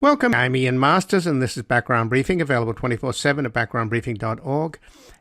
Welcome, I'm Ian Masters, and this is Background Briefing, available 24/7 at backgroundbriefing.org.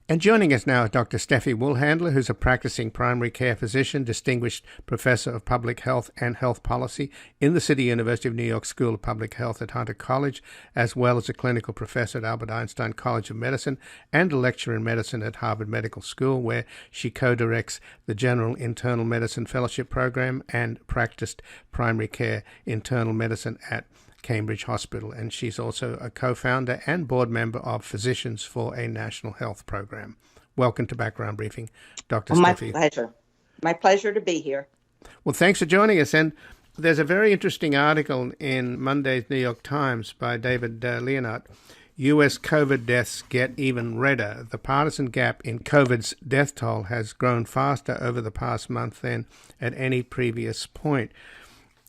And joining us now is Dr. Steffie Woolhandler, who's a practicing primary care physician, distinguished professor of public health and health policy in the City University of New York School of Public Health at Hunter College, as well as a clinical professor at Albert Einstein College of Medicine and a lecturer in medicine at Harvard Medical School, where she co-directs the General Internal Medicine Fellowship Program and practiced primary care internal medicine at Cambridge Hospital, and she's also a co-founder and board member of Physicians for a National Health Program. Welcome to Background Briefing, Dr. Steffie. My pleasure. My pleasure to be here. Well, thanks for joining us. And there's a very interesting article in Monday's New York Times by David Leonhardt. U.S. COVID deaths get even redder. The partisan gap in COVID's death toll has grown faster over the past month than at any previous point.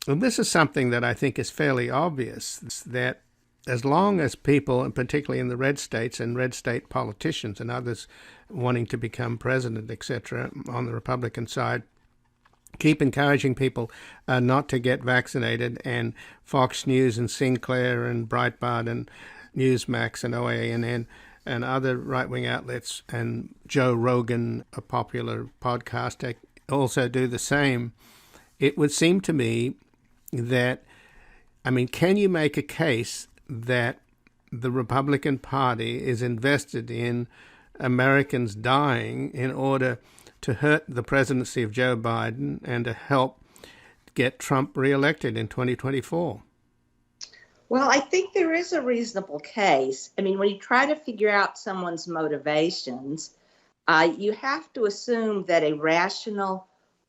And this is something that I think is fairly obvious, that as long as people, and particularly in the red states and red state politicians and others wanting to become president, etc., on the Republican side, keep encouraging people not to get vaccinated, and Fox News and Sinclair and Breitbart and Newsmax and OANN and other right-wing outlets and Joe Rogan, a popular podcaster, also do the same, it would seem to me that, can you make a case that the Republican Party is invested in Americans dying in order to hurt the presidency of Joe Biden and to help get Trump reelected in 2024? Well, I think there is a reasonable case. When you try to figure out someone's motivations, you have to assume that a rational,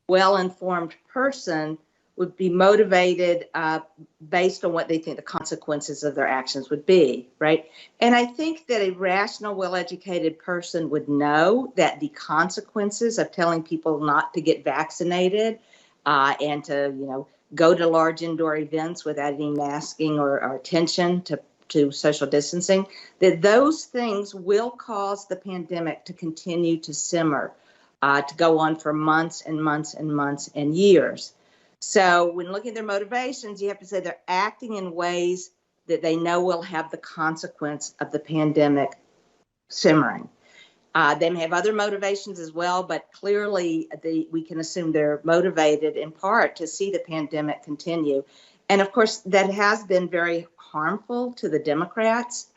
well-informed person would be motivated based on what they think the consequences of their actions would be, right? And I think that a rational, well-educated person would know that the consequences of telling people not to get vaccinated and to, go to large indoor events without any masking or attention to social distancing, that those things will cause the pandemic to continue to simmer, to go on for months and months and months and years. So when looking at their motivations, you have to say they're acting in ways that they know will have the consequence of the pandemic simmering. They may have other motivations as well, but clearly we can assume they're motivated in part to see the pandemic continue. And of course, that has been very harmful to the Democrats.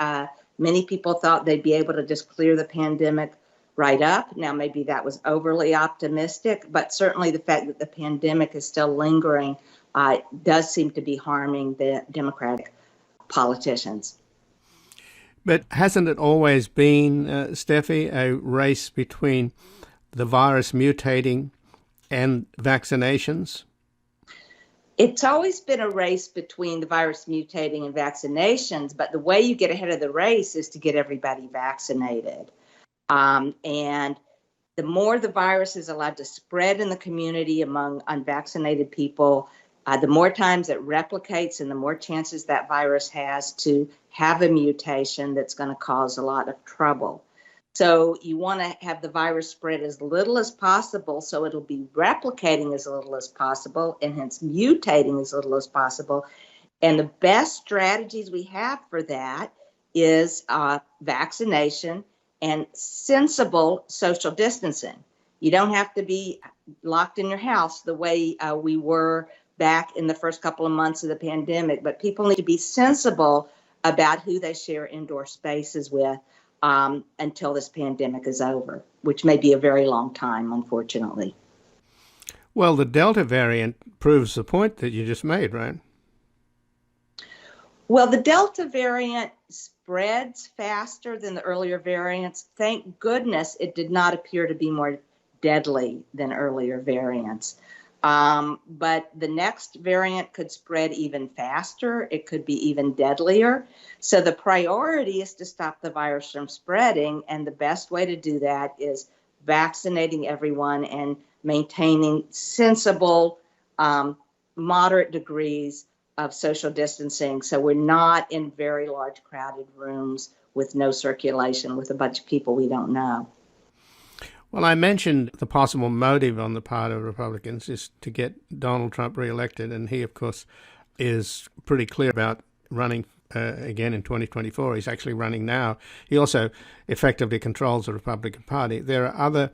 Many people thought they'd be able to just clear the pandemic right up. Now, maybe that was overly optimistic, but certainly the fact that the pandemic is still lingering does seem to be harming the Democratic politicians. But hasn't it always been, Steffie, a race between the virus mutating and vaccinations? It's always been a race between the virus mutating and vaccinations, but the way you get ahead of the race is to get everybody vaccinated. And the more the virus is allowed to spread in the community among unvaccinated people, the more times it replicates and the more chances that virus has to have a mutation that's going to cause a lot of trouble. So you want to have the virus spread as little as possible, so it'll be replicating as little as possible and hence mutating as little as possible. And the best strategies we have for that is vaccination and sensible social distancing. You don't have to be locked in your house the way we were back in the first couple of months of the pandemic, but people need to be sensible about who they share indoor spaces with until this pandemic is over, which may be a very long time, unfortunately. Well, the Delta variant proves the point that you just made, right? Well, the Delta variant spreads faster than the earlier variants. Thank goodness it did not appear to be more deadly than earlier variants. But the next variant could spread even faster. It could be even deadlier. So the priority is to stop the virus from spreading. And the best way to do that is vaccinating everyone and maintaining sensible, moderate degrees of social distancing, so we're not in very large crowded rooms with no circulation with a bunch of people we don't know. Well, I mentioned the possible motive on the part of Republicans is to get Donald Trump reelected, and he, of course, is pretty clear about running again in 2024. He's actually running now. He also effectively controls the Republican Party. There are other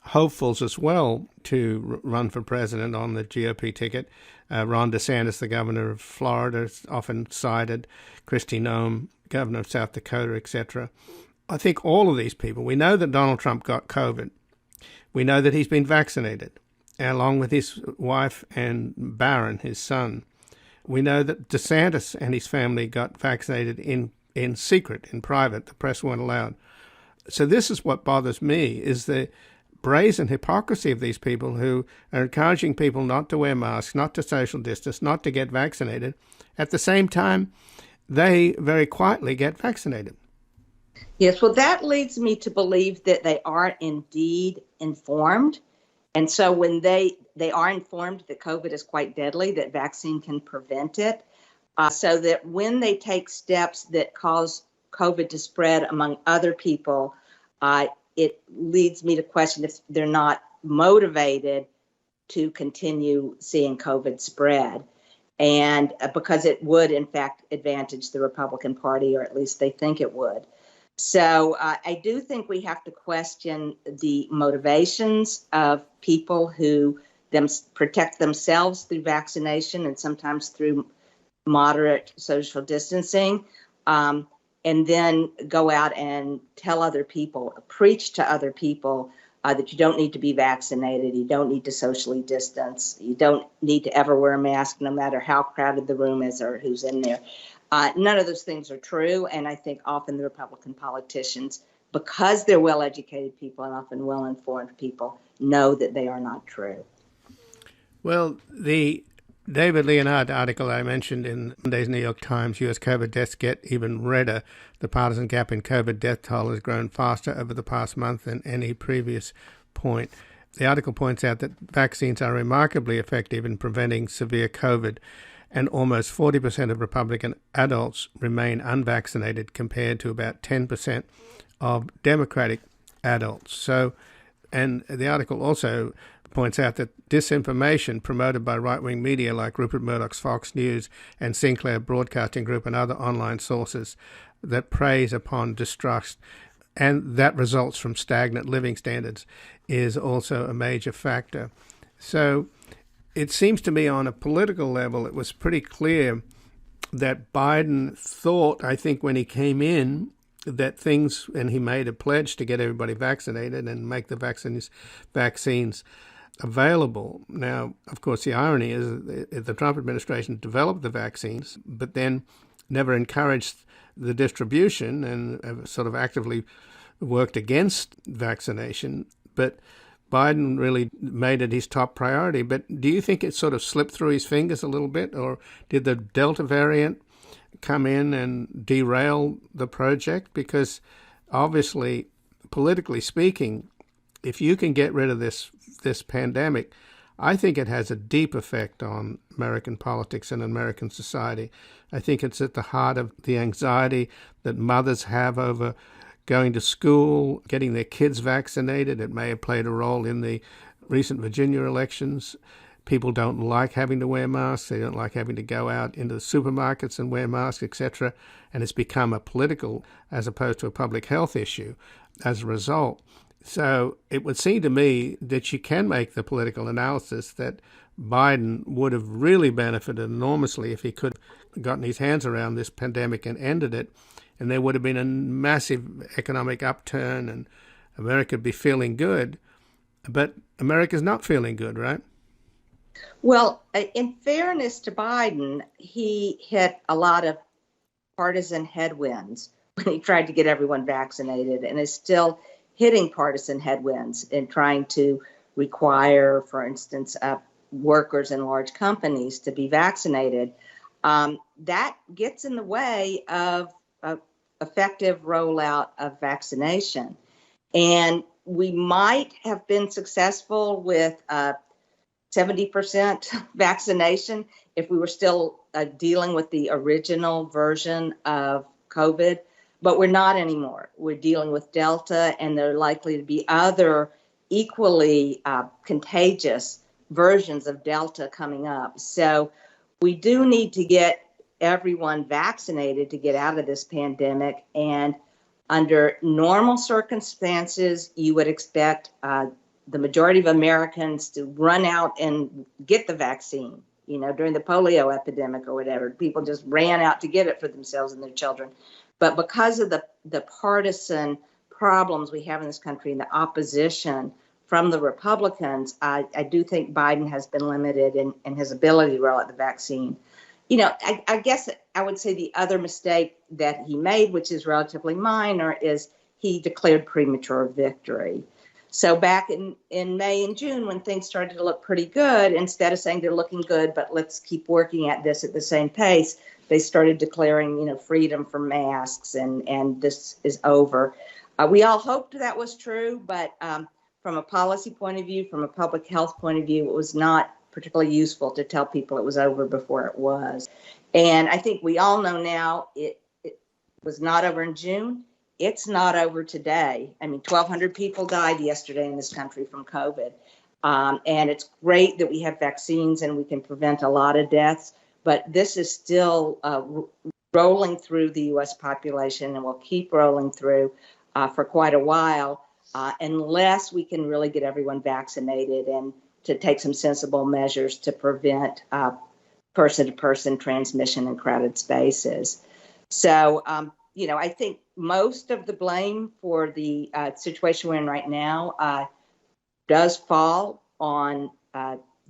hopefuls as well to run for president on the GOP ticket. Ron DeSantis, the governor of Florida, is often cited. Kristi Noem, governor of South Dakota, etc. I think all of these people, we know that Donald Trump got COVID. We know that he's been vaccinated, along with his wife and Barron, his son. We know that DeSantis and his family got vaccinated in secret, in private. The press weren't allowed. So this is what bothers me, is the brazen hypocrisy of these people who are encouraging people not to wear masks, not to social distance, not to get vaccinated. At the same time, they very quietly get vaccinated. Yes, well, that leads me to believe that they are indeed informed. And so when they are informed that COVID is quite deadly, that vaccine can prevent it, so that when they take steps that cause COVID to spread among other people, it leads me to question if they're not motivated to continue seeing COVID spread. And because it would, in fact, advantage the Republican Party, or at least they think it would. So I do think we have to question the motivations of people who protect themselves through vaccination and sometimes through moderate social distancing, and then go out and tell other people, preach to other people that you don't need to be vaccinated, you don't need to socially distance, you don't need to ever wear a mask no matter how crowded the room is or who's in there. None of those things are true, and I think often the Republican politicians, because they're well-educated people and often well-informed people, know that they are not true. Well, the David Leonhardt article I mentioned in Monday's New York Times, U.S. COVID deaths get even redder. The partisan gap in COVID death toll has grown faster over the past month than any previous point. The article points out that vaccines are remarkably effective in preventing severe COVID, and almost 40% of Republican adults remain unvaccinated compared to about 10% of Democratic adults. So, and the article also points out that disinformation promoted by right-wing media like Rupert Murdoch's Fox News and Sinclair Broadcasting Group and other online sources that preys upon distrust, and that results from stagnant living standards, is also a major factor. So it seems to me on a political level it was pretty clear that Biden thought, I think when he came in, that things, and he made a pledge to get everybody vaccinated and make the vaccines available. Now, of course, the irony is that the Trump administration developed the vaccines, but then never encouraged the distribution and sort of actively worked against vaccination. But Biden really made it his top priority. But do you think it sort of slipped through his fingers a little bit, or did the Delta variant come in and derail the project? Because obviously, politically speaking, if you can get rid of this pandemic, I think it has a deep effect on American politics and American society. I think it's at the heart of the anxiety that mothers have over going to school, getting their kids vaccinated. It may have played a role in the recent Virginia elections. People don't like having to wear masks. They don't like having to go out into the supermarkets and wear masks, etc. And it's become a political as opposed to a public health issue as a result. So it would seem to me that you can make the political analysis that Biden would have really benefited enormously if he could have gotten his hands around this pandemic and ended it. And there would have been a massive economic upturn and America would be feeling good. But America's not feeling good, right? Well, in fairness to Biden, he hit a lot of partisan headwinds when he tried to get everyone vaccinated, and is still hitting partisan headwinds in trying to require, for instance, workers in large companies to be vaccinated. That gets in the way of effective rollout of vaccination. And we might have been successful with 70% vaccination if we were still dealing with the original version of COVID. But we're not anymore. We're dealing with Delta, and there are likely to be other equally contagious versions of Delta coming up. So we do need to get everyone vaccinated to get out of this pandemic. And under normal circumstances, you would expect the majority of Americans to run out and get the vaccine. You know, during the polio epidemic or whatever, people just ran out to get it for themselves and their children. But because of the partisan problems we have in this country and the opposition from the Republicans, I do think Biden has been limited in his ability to roll out the vaccine. You know, I guess I would say the other mistake that he made, which is relatively minor, is he declared premature victory. So back in May and June, when things started to look pretty good, instead of saying they're looking good, but let's keep working at this at the same pace, they started declaring, you know, freedom from masks and this is over. We all hoped that was true, but from a policy point of view, from a public health point of view, it was not particularly useful to tell people it was over before it was. And I think we all know now it was not over in June. It's not over today. I mean, 1,200 people died yesterday in this country from COVID. And it's great that we have vaccines and we can prevent a lot of deaths, but this is still rolling through the U.S. population and will keep rolling through for quite a while unless we can really get everyone vaccinated and to take some sensible measures to prevent person-to-person transmission in crowded spaces. So, you know, I think most of the blame for the situation we're in right now does fall on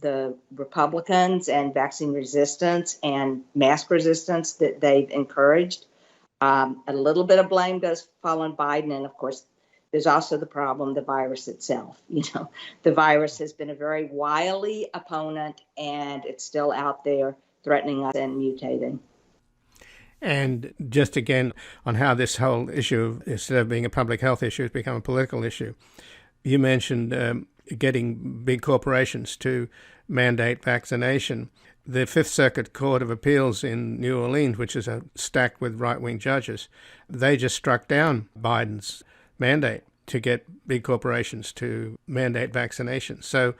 the Republicans and vaccine resistance and mask resistance that they've encouraged. A little bit of blame does fall on Biden. And of course, there's also the problem, the virus itself. You know, the virus has been a very wily opponent and it's still out there threatening us and mutating. And just again on how this whole issue, instead of being a public health issue, has become a political issue. You mentioned getting big corporations to mandate vaccination. The Fifth Circuit Court of Appeals in New Orleans, which is stacked with right-wing judges, they just struck down Biden's mandate to get big corporations to mandate vaccination. So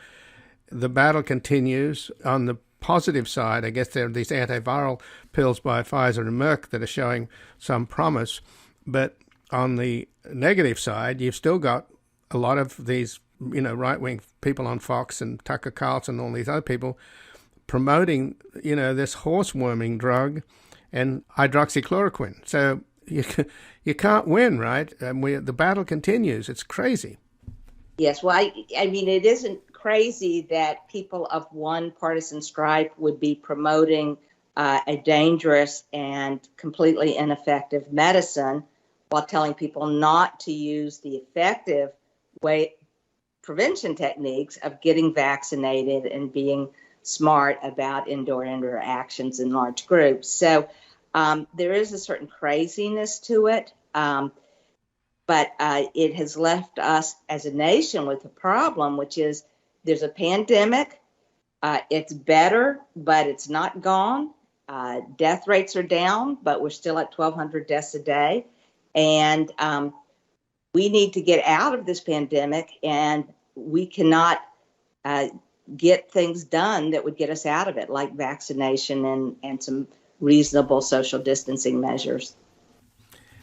the battle continues. On the positive side, I guess there are these antiviral pills by Pfizer and Merck that are showing some promise. But on the negative side, you've still got a lot of these, you know, right-wing people on Fox and Tucker Carlson and all these other people promoting, you know, this horse-worming drug and hydroxychloroquine. So you can't win, right? The battle continues. It's crazy. Yes, well, I mean, it isn't crazy that people of one partisan stripe would be promoting a dangerous and completely ineffective medicine while telling people not to use the effective prevention techniques of getting vaccinated and being smart about indoor interactions in large groups. So there is a certain craziness to it, but it has left us as a nation with a problem, which is there's a pandemic. It's better, but it's not gone. Death rates are down, but we're still at 1,200 deaths a day. And we need to get out of this pandemic, and we cannot get things done that would get us out of it, like vaccination and some reasonable social distancing measures.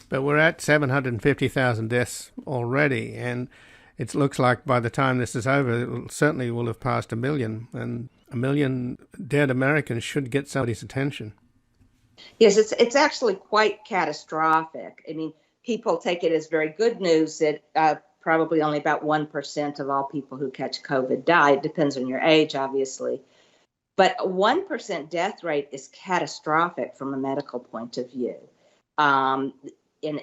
But we're at 750,000 deaths already, and it looks like by the time this is over, it certainly will have passed 1 million, and 1 million dead Americans should get somebody's attention. Yes, it's actually quite catastrophic. I mean, people take it as very good news that probably only about 1% of all people who catch COVID die. It depends on your age, obviously. But a 1% death rate is catastrophic from a medical point of view. And,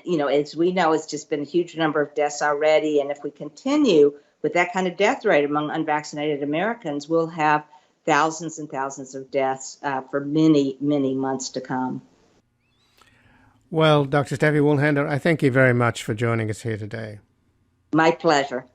you know, as we know, it's just been a huge number of deaths already. And if we continue with that kind of death rate among unvaccinated Americans, we'll have thousands and thousands of deaths for many, many months to come. Well, Dr. Steffie Woolhandler, I thank you very much for joining us here today. My pleasure.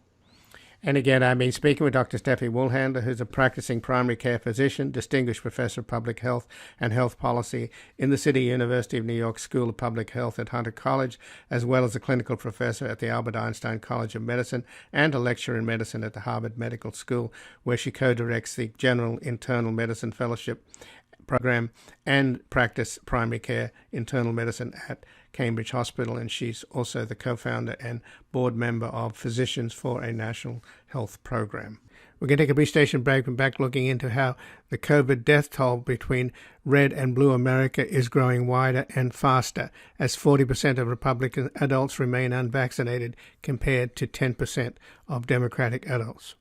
And again, I've been speaking with Dr. Steffie Woolhandler, who's a practicing primary care physician, distinguished professor of public health and health policy in the City University of New York School of Public Health at Hunter College, as well as a clinical professor at the Albert Einstein College of Medicine and a lecturer in medicine at the Harvard Medical School, where she co-directs the General Internal Medicine Fellowship. program and practice primary care internal medicine at Cambridge Hospital, and she's also the co-founder and board member of Physicians for a National Health Program. We're going to take a brief station break and back looking into how the COVID death toll between red and blue America is growing wider and faster, as 40% of Republican adults remain unvaccinated compared to 10% of Democratic adults.